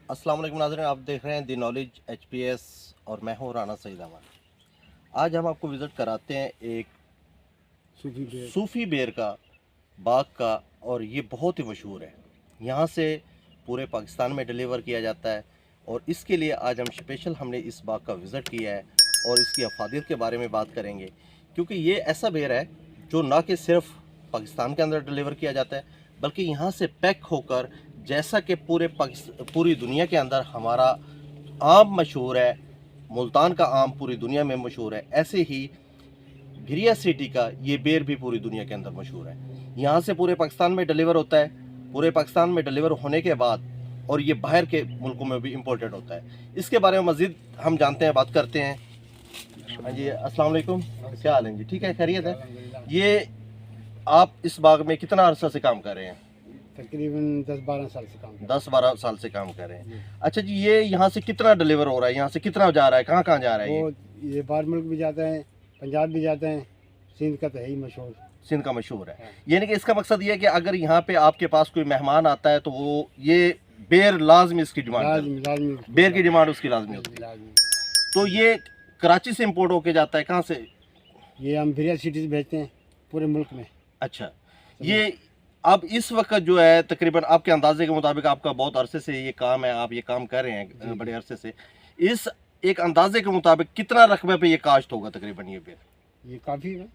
अस्सलाम वालेकुम नाज़रीन, आप देख रहे हैं दी नॉलेज HPS और मैं हूँ राना सईद अहमद। आज हम आपको विज़िट कराते हैं एक सूफ़ी बेर का बाग का, और ये बहुत ही मशहूर है। यहाँ से पूरे पाकिस्तान में डिलीवर किया जाता है, और इसके लिए आज हम स्पेशल हमने इस बाग का विज़िट किया है और इसकी अफादियत के बारे में बात करेंगे, क्योंकि ये ऐसा बेर है जो ना कि सिर्फ पाकिस्तान के अंदर डिलीवर किया जाता है, बल्कि यहाँ से पैक होकर, जैसा कि पूरी दुनिया के अंदर हमारा आम मशहूर है, मुल्तान का आम पूरी दुनिया में मशहूर है, ऐसे ही भिरिया सिटी का ये बेर भी पूरी दुनिया के अंदर मशहूर है। यहाँ से पूरे पाकिस्तान में डिलीवर होता है। पूरे पाकिस्तान में डिलीवर होने के बाद और ये बाहर के मुल्कों में भी इम्पोर्टेड होता है। इसके बारे में मज़ीद हम जानते हैं, बात करते हैं। हाँ जी, अस्सलाम वालेकुम, क्या हाल है जी? ठीक है, खैरियत है। ये आप इस बाग में कितना अरसा से काम कर रहे हैं? तकरीबन 10-12 साल से काम कर 10-12 साल से काम कर रहे हैं। अच्छा जी, ये यहाँ से कितना डिलीवर हो रहा है? यहाँ से कितना जा रहा है? कहाँ कहाँ जा रहा है? ये बाहर मुल्क भी जाते हैं, पंजाब भी जाते हैं, सिंध का तो है ही मशहूर। सिंध का मशहूर है। यानी कि इसका मकसद ये है कि अगर यहाँ पे आपके पास कोई मेहमान आता है तो वो ये बेर लाजमी इसकी डिमांड, बेर की डिमांड उसकी लाजमी होती है। तो ये कराची से इम्पोर्ट होके जाता है? कहाँ से? ये हम भिरिया सिटी से भेजते हैं पूरे मुल्क में। अच्छा, ये अब इस वक्त जो है तकरीबन आपके अंदाजे के मुताबिक, आपका बहुत अरसे से ये काम है, आप ये काम कर रहे हैं बड़े अरसे से, इस एक अंदाजे के मुताबिक कितना रकबे पे ये काश्त होगा तकरीबन ये बेर? ये काफ़ी है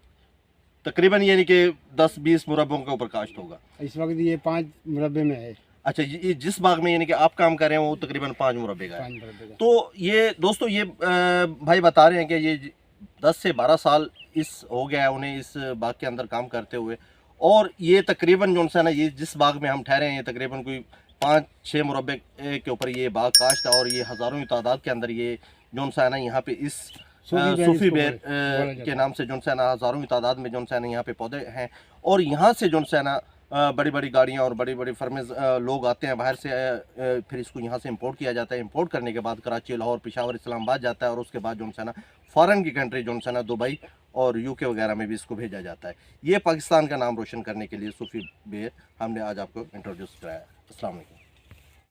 तकरीबन, यानी कि 10-20 मुरब्बों के ऊपर काश्त होगा इस वक्त। ये 5 मुरब्बे में है। अच्छा, ये जिस बाग में यानी कि आप काम कर रहे हैं वो तकरीबन 5 मुरब्बे का है। तो ये दोस्तों, ये भाई बता रहे हैं कि ये 10 से 12 साल हो गया है उन्हें इस बाग के अंदर काम करते हुए, और ये तकरीबन जो है ना, ये जिस बाग में हम ठहरे हैं ये तकरीबन कोई 5-6 मुरब्बे के ऊपर ये बाग काश्त है, और ये हज़ारों की तादाद के अंदर ये जो है ना यहाँ पे इस सूफी बेर के नाम से जो है ना हज़ारों की तादाद में जो है ना यहाँ पे पौधे हैं। और यहाँ से जो है ना बड़ी बड़ी गाड़ियाँ और बड़ी बड़ी फर्में लोग आते हैं बाहर से, फिर इसको यहाँ से इंपोर्ट किया जाता है। इंपोर्ट करने के बाद कराची, लाहौर, पेशावर, इस्लामाबाद जाता है, और उसके बाद जो है ना फ़ॉरेन की कंट्री जो है ना दुबई और UK वगैरह में भी इसको भेजा जाता है। ये पाकिस्तान का नाम रोशन करने के लिए सूफी बेर हमने आज आपको इंट्रोड्यूस कराया। अस्सलाम वालेकुम।